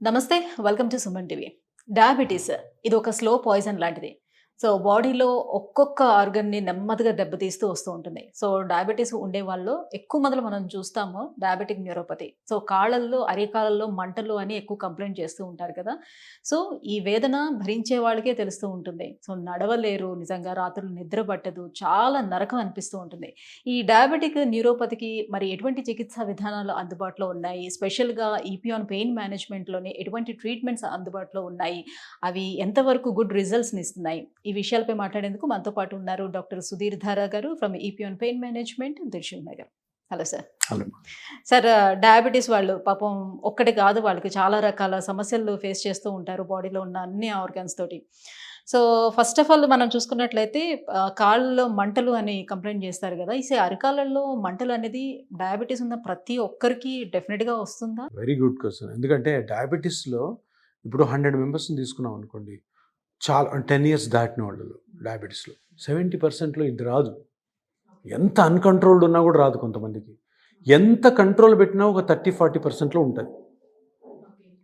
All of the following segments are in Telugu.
నమస్తే. Welcome to Suman TV. Diabetes ఇది ఒక స్లో పాయిజన్ లాంటిది. సో, బాడీలో ఒక్కొక్క ఆర్గన్‌ని నెమ్మదిగా దెబ్బతీస్తూ వస్తూ ఉంటుంది. సో, డయాబెటిస్ ఉండేవాళ్ళలో ఎక్కువ మందిలో మనం చూస్తాము డయాబెటిక్ న్యూరోపతి. సో, కాళ్ళల్లో, అరికాళ్ళల్లో మంటలు అని ఎక్కువ కంప్లెయింట్ చేస్తూ ఉంటారు కదా! సో, ఈ వేదన భరించే వాళ్ళకే తెలుస్తూ ఉంటుంది. సో, నడవలేరు, నిజంగా రాత్రులు నిద్ర పట్టదు, చాలా నరకం అనిపిస్తూ ఉంటుంది. ఈ డయాబెటిక్ న్యూరోపతికి మరి ఎటువంటి చికిత్సా విధానాలు అందుబాటులో ఉన్నాయి? స్పెషల్‌గా ఈపీఆన్ పెయిన్ మేనేజ్‌మెంట్‌లోని ఎటువంటి ట్రీట్మెంట్స్ అందుబాటులో ఉన్నాయి? అవి ఎంతవరకు గుడ్ రిజల్ట్స్‌ని ఇస్తున్నాయి? ఈ విషయాలపై మాట్లాడేందుకు మనతో పాటు ఉన్నారు doctor Sudheer Dhara garu from Epione pain management, Dilsukhnagar. Hello sir. Hello. Sir, diabetes వాళ్ళు పాపం ఒక్కటి కాదు, వాళ్ళకి చాలా రకాల సమస్యలు ఫేస్ చేస్తూ ఉంటారు బాడీలో ఉన్న అన్ని ఆర్గాన్స్ తోటి. సో, ఫస్ట్ ఆఫ్ ఆల్ మనం చూసుకున్నట్లయితే కాళ్ళలో మంటలు అని కంప్లెయింట్ చేస్తారు కదా! ఈ అరికాళ్ళలో మంటలు అనేది డయాబెటిస్ ఉన్న ప్రతి ఒక్కరికి డెఫినిట్‌గా వస్తుందా? Very good question. ఎందుకంటే డయాబెటిస్‌లో ఇప్పుడు 100 మెంబర్స్‌ని తీసుకున్నాం అనుకోండి. చాలా 10 ఇయర్స్ దాటిన వాళ్ళలో డయాబెటిస్‌లో 70%లో ఇది రాదు. ఎంత అన్‌కంట్రోల్డ్ ఉన్నా కూడా రాదు కొంతమందికి. ఎంత కంట్రోల్ పెట్టినా ఒక 30-40%లో ఉంటది.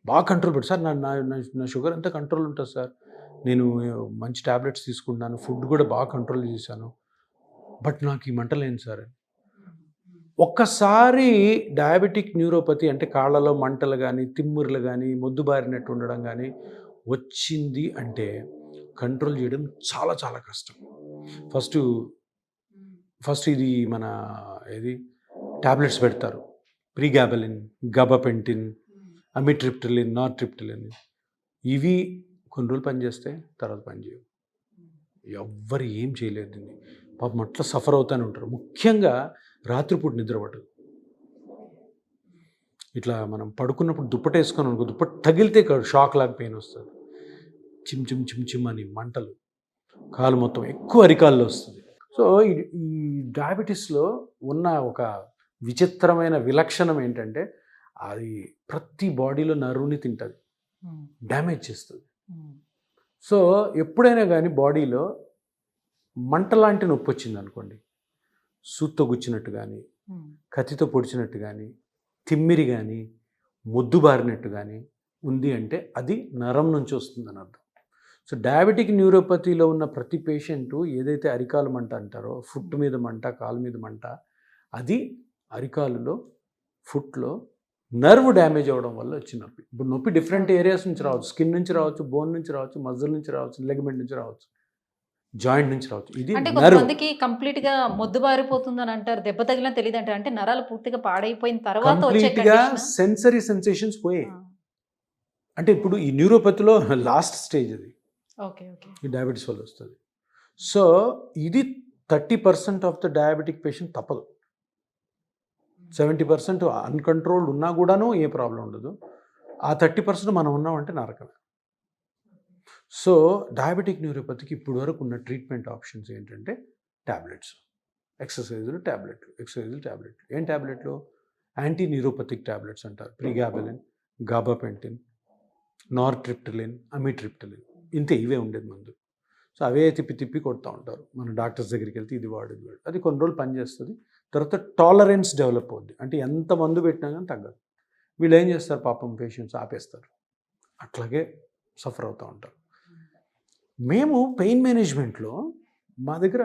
బాగా కంట్రోల్ పెట్టి సార్ నా షుగర్ అంతా కంట్రోల్ ఉంటుంది సార్. నేను మంచి టాబ్లెట్స్ తీసుకుంటున్నాను. ఫుడ్ కూడా బాగా కంట్రోల్ చేశాను. బట్ నాకు ఈ మంటలేంటి సార్ అని. ఒక్కసారి డయాబెటిక్ న్యూరోపతి అంటే కాళ్ళలో మంటలు కానీ, తిమ్మురులు కానీ, మొద్దుబారినట్టు ఉండడం కానీ వచ్చింది అంటే కంట్రోల్ చేయడం చాలా చాలా కష్టం. ఫస్ట్ ఇది మన ఏది టాబ్లెట్స్ పెడతారు. ప్రీగాబలిన్, గబాపెంటిన్, అమిట్రిప్టిలిన్, నార్ట్రిప్టిలిన్. ఇవి కొన్ని రోజులు పనిచేస్తే తర్వాత పనిచేయవు. ఎవ్వరు ఏం చేయలేరు దీన్ని. పాపం అట్లా సఫర్ అవుతూనే ఉంటారు. ముఖ్యంగా రాత్రిపూట నిద్ర పట్టదు. ఇట్లా మనం పడుకున్నప్పుడు దుప్పటేసుకొని అనుకో, దుప్పటి తగిలితే షాక్ లాగా పెయిన్ వస్తుంది. చిమ్ చిమ్ చిమ్ చిమ్ అని మంటలు, కాలు మొత్తం ఎక్కువ అరికాల్లో వస్తుంది. సో ఈ డయాబెటీస్లో ఉన్న ఒక విచిత్రమైన విలక్షణం ఏంటంటే అది ప్రతి బాడీలో నర్వ్ని తింటుంది, డ్యామేజ్ చేస్తుంది. సో ఎప్పుడైనా కానీ బాడీలో మంట లాంటి నొప్పి వచ్చింది అనుకోండి, సూత్తో గుచ్చినట్టు కానీ, కత్తితో పొడిచినట్టు కానీ, తిమ్మిరి కానీ, మొద్దుబారినట్టు కానీ ఉంది అంటే అది నరం నుంచి వస్తుందని అర్థం. సో డయాబెటిక్ న్యూరోపతిలో ఉన్న ప్రతి పేషెంటు ఏదైతే అరికాలు మంట అంటారో, ఫుట్ మీద మంట, కాలు మీద మంట, అది అరికాలులో, ఫుట్లో నర్వ్ డ్యామేజ్ అవ్వడం వల్ల వచ్చిన నొప్పి. ఇప్పుడు నొప్పి డిఫరెంట్ ఏరియాస్ నుంచి రావచ్చు. స్కిన్ నుంచి రావచ్చు, బోన్ నుంచి రావచ్చు, మజిల్ నుంచి రావచ్చు, లెగ్మెంట్ నుంచి రావచ్చు, జాయింట్ నుంచి రావచ్చు. ఇది అంటే నర్వ్. కొంతమందికి కంప్లీట్‌గా మొద్దుబారిపోతుందని అంటారు. దెబ్బ తగిలినా తెలీదంటారు. అంటే నరాలు పూర్తిగా పాడైపోయిన తర్వాత వచ్చే కంప్లీట్‌గా కండిషనా? సెన్సరీ సెన్సేషన్స్ పోయాయి. ఆ! అంటే ఇప్పుడు ఈ న్యూరోపతిలో లాస్ట్ స్టేజ్ అది. ఓకే. ఓకే. ఈ డయాబెటీస్ వల్ల వస్తుంది. సో ఇది 30% ఆఫ్ ద డయాబెటిక్ పేషెంట్ తప్పదు. 70% అన్‌కంట్రోల్డ్ ఉన్నా కూడాను ఏ ప్రాబ్లం ఉండదు. ఆ 30% మనం ఉన్నామంటే నరకమే. సో డయాబెటిక్ న్యూరోపతికి ఇప్పుడు వరకు ఉన్న ట్రీట్మెంట్ ఆప్షన్స్ ఏంటంటే టాబ్లెట్స్, ఎక్సర్సైజులు, టాబ్లెట్లు, ఎక్సర్సైజులు, టాబ్లెట్లు. ఏం టాబ్లెట్లు? యాంటీ న్యూరోపతిక్ టాబ్లెట్స్ అంటారు. ప్రీగాబలిన్, గాబాపెంటిన్, నార్ట్రిప్టిలిన్, అమిట్రిప్టిలిన్. ఇంతే, ఇవే ఉండేది మందు. సో అవే తిప్పి తిప్పి కొడుతూ ఉంటారు. మన డాక్టర్స్ దగ్గరికి వెళ్తే ఇది వాడు, ఇది వాడు. అది కొన్ని రోజులు పనిచేస్తుంది. తర్వాత టాలరెన్స్ డెవలప్ అవుద్ది. అంటే ఎంత మందు పెట్టినా కానీ తగ్గదు. వీళ్ళు ఏం చేస్తారు, పాపం పేషెంట్స్ ఆపేస్తారు. అట్లాగే సఫర్ అవుతూ ఉంటారు. మేము పెయిన్ మేనేజ్మెంట్లో మా దగ్గర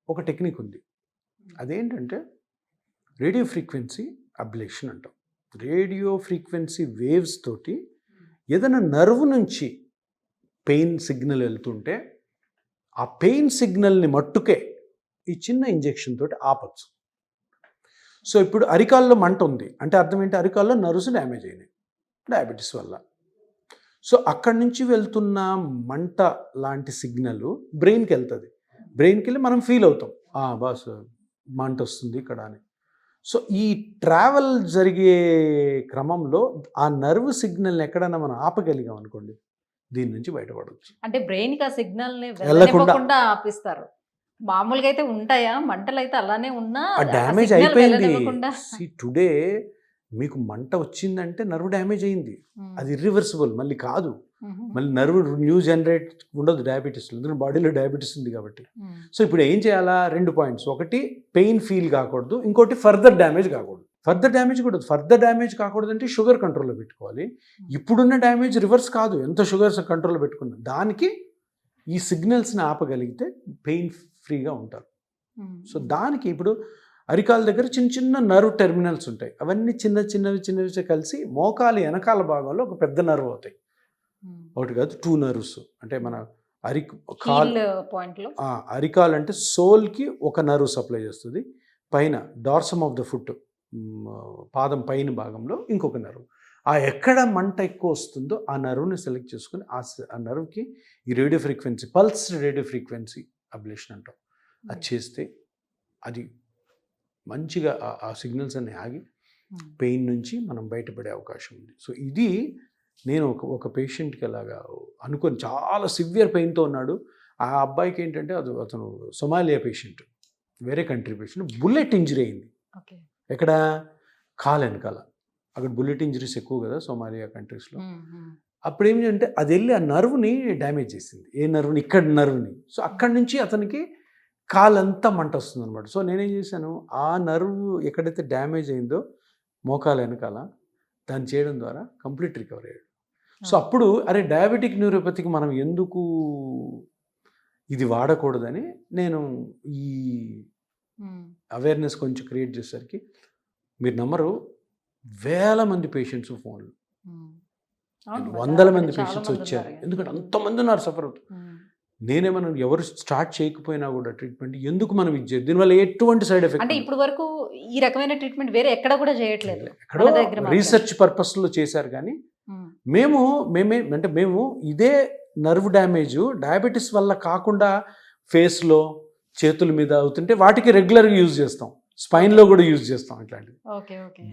ఒక టెక్నిక్ ఉంది. అదేంటంటే రేడియో ఫ్రీక్వెన్సీ అబ్లేషన్ అంటాం. రేడియో ఫ్రీక్వెన్సీ వేవ్స్ తోటి ఏదైనా నర్వ్ నుంచి పెయిన్ సిగ్నల్ వెళ్తుంటే ఆ పెయిన్ సిగ్నల్ని మట్టుకే ఈ చిన్న ఇంజెక్షన్ తోటి ఆపచ్చు. సో ఇప్పుడు అరికాల్లో మంట ఉంది అంటే అర్థం ఏంటి, అరికాల్లో నర్వ్స్ డ్యామేజ్ అయినాయి డయాబెటీస్ వల్ల. సో అక్కడి నుంచి వెళ్తున్న మంట లాంటి సిగ్నల్ బ్రెయిన్కి వెళ్తుంది. బ్రెయిన్కి వెళ్ళి మనం ఫీల్ అవుతాం, బాస్ మంట వస్తుంది ఇక్కడ అని. సో ఈ ట్రావెల్ జరిగే క్రమంలో ఆ నర్వ్ సిగ్నల్ని ఎక్కడైనా మనం ఆపగలిగాం అనుకోండి, దీని నుంచి బయటపడవచ్చు. అంటే బ్రెయిన్‌కి ఆ సిగ్నల్‌ని వెళ్ళకుండా వెళ్ళనివ్వకుండా ఆపిస్తారు. మామూలుగా అయితే ఉంటాయా? మంటలైతే అలానే ఉన్నా ఆ ఆ డ్యామేజ్ సిగ్నల్ అయిపోయింది. వెళ్ళనివ్వకుండా. టుడే మీకు మంట వచ్చిందంటే నర్వ్ డ్యామేజ్ అయింది, అది ఇర్రివర్సిబుల్, మళ్ళీ కాదు. మళ్ళీ నర్వ్ న్యూ జనరేట్ ఉండదు డయాబెటీస్లో, ఎందుకంటే బాడీలో డయాబెటీస్ ఉంది కాబట్టి. సో ఇప్పుడు ఏం చేయాలా, 2 పాయింట్స్. ఒకటి పెయిన్ ఫీల్ కాకూడదు, ఇంకోటి ఫర్దర్ డ్యామేజ్ కాకూడదు. ఫర్దర్ డ్యామేజ్ కాకూడదంటే షుగర్ కంట్రోల్లో పెట్టుకోవాలి. ఇప్పుడున్న డ్యామేజ్ రివర్స్ కాదు, ఎంత షుగర్స్ కంట్రోల్లో పెట్టుకున్నా దానికి ఈ సిగ్నల్స్ని ఆపగలిగితే పెయిన్ ఫ్రీగా ఉంటారు. సో దానికి ఇప్పుడు అరికాల దగ్గర చిన్న చిన్న నర్వ్ టెర్మినల్స్ ఉంటాయి, అవన్నీ చిన్నవి కలిసి మోకాలి వెనకాల భాగంలో ఒక పెద్ద నర్వ్ అవుతాయి. ఒకటి కాదు 2 నర్వ్స్. అంటే మన అరికాల్ అంటే సోల్కి ఒక నర్వ్ సప్లై చేస్తుంది, పైన డార్సమ్ ఆఫ్ ద ఫుట్ పాదం పైన భాగంలో ఇంకొక నర్వ్. ఆ ఎక్కడ మంట ఎక్కువ వస్తుందో ఆ నర్వ్ని సెలెక్ట్ చేసుకుని ఆ నర్వ్కి ఈ radio frequency, pulse radio frequency ablation అంటాం, అది చేస్తే అది మంచిగా ఆ సిగ్నల్స్ అన్ని ఆగి పెయిన్ నుంచి మనం బయటపడే అవకాశం ఉంది. సో ఇది నేను ఒక పేషెంట్కి అలాగా అనుకొని, చాలా సివియర్ పెయిన్తో ఉన్నాడు. ఆ అబ్బాయికి ఏంటంటే అతను సొమాలియా పేషెంట్, వేరే కంట్రీ పేషెంట్, బుల్లెట్ ఇంజరీ అయింది. ఎక్కడ, కాలు వెనకాల. అక్కడ బుల్లెట్ ఇంజరీస్ ఎక్కువ కదా సొమాలియా కంట్రీస్లో. అప్పుడు ఏమిటంటే అది వెళ్ళి ఆ నర్వ్ని డ్యామేజ్ చేసింది, ఏ నర్వ్ని, ఇక్కడ నర్వ్ని. సో అక్కడి నుంచి అతనికి కాలంతా మంట వస్తుంది అనమాట. సో నేనేం చేశాను, ఆ నర్వ్ ఎక్కడైతే డ్యామేజ్ అయిందో మోకాల వెనకాల, దాన్ని చేయడం ద్వారా కంప్లీట్ రికవర్ అయ్యాడు. సో అప్పుడు డయాబెటిక్ న్యూరోపతికి మనం ఎందుకు ఇది వాడకూడదని నేను ఈ అవేర్నెస్ కొంచెం క్రియేట్ చేసేసరికి, మీరు నమ్మరు, వేల మంది పేషెంట్స్ ఫోన్లు, వందల మంది పేషెంట్స్ వచ్చారు. ఎందుకంటే అంతమంది ఉన్నారు సఫర్ అవుతూ. నేనేమన్నా ఎవరు స్టార్ట్ చేయకపోయినా కూడా ట్రీట్మెంట్ ఎందుకు మనం ఇచ్చేది, దీనివల్ల ఎటువంటి సైడ్ ఎఫెక్ట్ అంటే ఇప్పుడు వరకు ఈ రకమైన ట్రీట్మెంట్ వేరే ఎక్కడ కూడా చేయట్లేదు, ఎక్కడో రీసెర్చ్ పర్పస్లో చేశారు. కానీ మేము ఇదే నర్వ్ డ్యామేజ్ డయాబెటీస్ వల్ల కాకుండా ఫేస్లో, చేతుల మీద అవుతుంటే వాటికి రెగ్యులర్గా యూజ్ చేస్తాం, స్పైన్లో కూడా యూజ్ చేస్తాం ఇట్లాంటివి.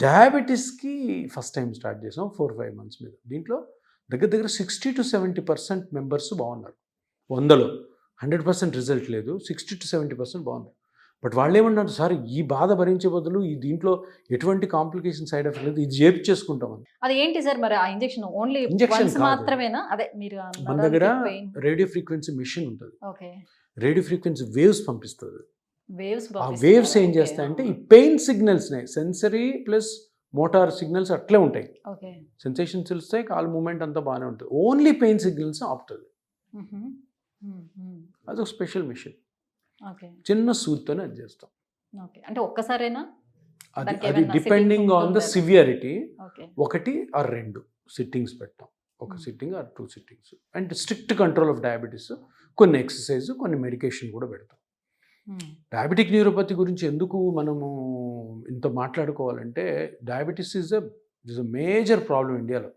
డయాబెటీస్కి ఫస్ట్ టైం స్టార్ట్ చేసాం 4-5 మంత్స్ మీద. దీంట్లో దగ్గర 60 to 70% మెంబర్స్ బాగున్నారు. 100లో 100% రిజల్ట్ లేదు, 60 to 70% బాగున్నారు. బట్ వాళ్ళు ఏమన్నారు, సార్ ఈ బాధ భరించే బదులు ఈ దీంట్లో ఎటువంటి కాంప్లికేషన్ సైడ్ ఎఫెక్ట్ లేదు, ఇది చేపించేసుకుంటామని. అది ఏంటి సార్ మరి ఆ ఇంజెక్షన్? ఓన్లీ ఇంజెక్షన్ మాత్రమేనా? అదే మీరు మన దగ్గర రేడియో ఫ్రీక్వెన్సీ మిషన్ ఉంటుంది, రేడియో ఫ్రీక్వెన్సీ వేవ్స్ పంపిస్తుంది. ఆ వేవ్స్ ఏం చేస్తాయంటే ఈ పెయిన్ సిగ్నల్స్ని, సెన్సరీ ప్లస్ మోటార్ సిగ్నల్స్ అట్లే ఉంటాయి, సెన్సేషన్ తెలుస్తాయి, కాల్ మూమెంట్ అంతా బాగానే ఉంటుంది, ఓన్లీ పెయిన్ సిగ్నల్స్ ఆపుతుంది. అదొక స్పెషల్ మిషన్, చిన్న సూత్తోనే అది చేస్తాం. అంటే ఒక్కసారేనా? అది depending on the severity, 1 or 2 sittings పెడతాం, ఒక sitting or 2 sittings. And strict control of diabetes, కొన్ని ఎక్సర్సైజ్, కొన్ని మెడికేషన్ కూడా పెడతాం. డయాబెటిక్ న్యూరోపతి గురించి ఎందుకు మనము ఇంత మాట్లాడుకోవాలంటే, diabetes is a major problem ఇండియాలో.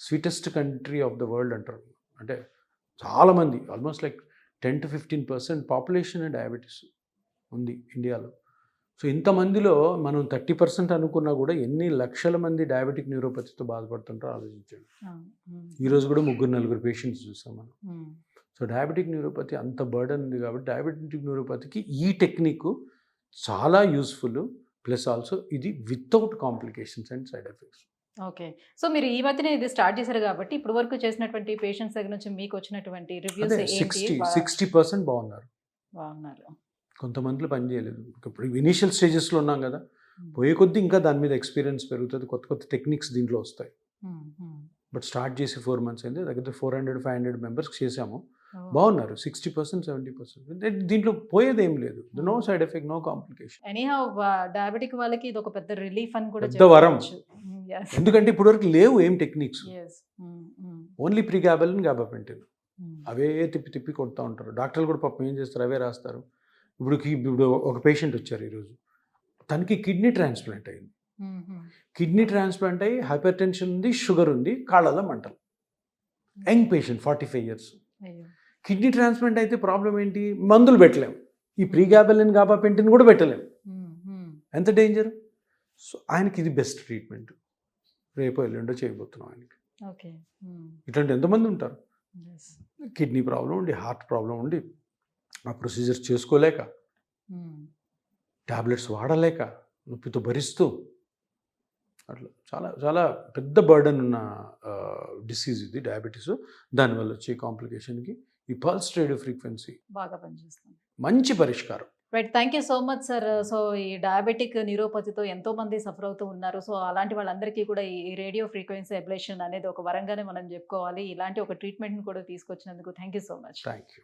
Sweetest country of the world అంటారు. అంటే చాలామంది, almost like 10 to 15% population diabetes ఉంది ఇండియాలో. సో ఇంతమందిలో మనం 30% అనుకున్నా కూడా ఎన్ని లక్షల మంది డయాబెటిక్ న్యూరోపతితో బాధపడుతుంటారో ఆలోచించండి. ఈరోజు కూడా 3-4 పేషెంట్స్ చూసాం మనం. సో డయాబెటిక్ న్యూరోపతి అంత బర్డన్ ఉంది కాబట్టి డయాబెటిక్ న్యూరోపతికి ఈ టెక్నిక్ చాలా యూస్ఫుల్. ప్లస్ ఆల్సో ఇది without complications and side effects. Okay. So మీరు ఈ మధ్యనే ఇది స్టార్ట్ చేశారు కాబట్టి ఇప్పటి వరకు చేసినటువంటి పేషెంట్స్ దగ్గర నుంచి మీకు వచ్చినటువంటి రివ్యూస్ ఏంటి? 60% బాగున్నారు. కొంతమందిలో పని చేయలేదు. ఇప్పుడు ఇనీషియల్ స్టేజెస్లో ఉన్నాం కదా, పోయే కొద్దీ ఇంకా దాని మీద ఎక్స్పీరియన్స్ పెరుగుతుంది, కొత్త టెక్నిక్స్ దీంట్లో వస్తాయి. బట్ స్టార్ట్ చేసి 4 months అయింది, దగ్గర 400-500 మెంబర్స్కి చేసాము, బాగున్నారు 60%, 70%. దీంట్లో పోయేది ఏం లేదు, no side effect, no complication. Anyhow diabetic వాళ్ళకి ఇది ఒక పెద్ద రిలీఫ్ అని కూడా పెద్ద వరం. ఎందుకంటే ఇప్పుడు వరకు లేవు ఏం టెక్నిక్స్, ఓన్లీ ప్రీగాబలిన్, గాబాపెంటిన్, అవే తిప్పి కొడుతూ ఉంటారు. డాక్టర్లు కూడా పాపం ఏం చేస్తారు, అవే రాస్తారు. ఇప్పుడు ఒక పేషెంట్ వచ్చారు ఈరోజు, తనకి కిడ్నీ ట్రాన్స్ప్లాంట్ అయింది. కిడ్నీ ట్రాన్స్ప్లాంట్ అయ్యి హైపర్ టెన్షన్ ఉంది, షుగర్ ఉంది, కాళ్ళలో మంటలు. Young patient, 45 years. Kidney transplant అయితే ప్రాబ్లం ఏంటి, మందులు పెట్టలేము, ఈ ప్రీగాబలిన్, గాబాపెంటిన్ కూడా పెట్టలేము, ఎంత డేంజర్. సో ఆయనకి ఇది బెస్ట్ ట్రీట్మెంట్, రేపో ఎల్లుండో చేయబోతున్నాం ఆయనకి. ఇట్లాంటి ఎంతమంది ఉంటారు, కిడ్నీ ప్రాబ్లం ఉండి, హార్ట్ ప్రాబ్లం ఉండి, ఆ ప్రొసీజర్స్ చేసుకోలేక, ట్యాబ్లెట్స్ వాడలేక, నొప్పితో భరిస్తూ అట్లా చాలా చాలా పెద్ద బర్డన్ ఉన్న డిసీజ్ ఇది డయాబెటీస్. దానివల్ల వచ్చే కాంప్లికేషన్కి ఈ పల్స్ రేడియో ఫ్రీక్వెన్సీ బాగా పనిచేస్తుంది. మంచి పరిష్కారం. Right. Thank you so much sir. So ఈ డయాబెటిక్ న్యూరోపతితో ఎంతో మంది సఫర్ అవుతూ ఉన్నారు. సో అలాంటి వాళ్ళందరికీ కూడా ఈ రేడియో ఫ్రీక్వెన్సీ అబ్లేషన్ అనేది ఒక వరంగానే మనం చెప్పుకోవాలి. ఇలాంటి ఒక ట్రీట్మెంట్ని కూడా తీసుకొచ్చినందుకు thank you so much. Thank you.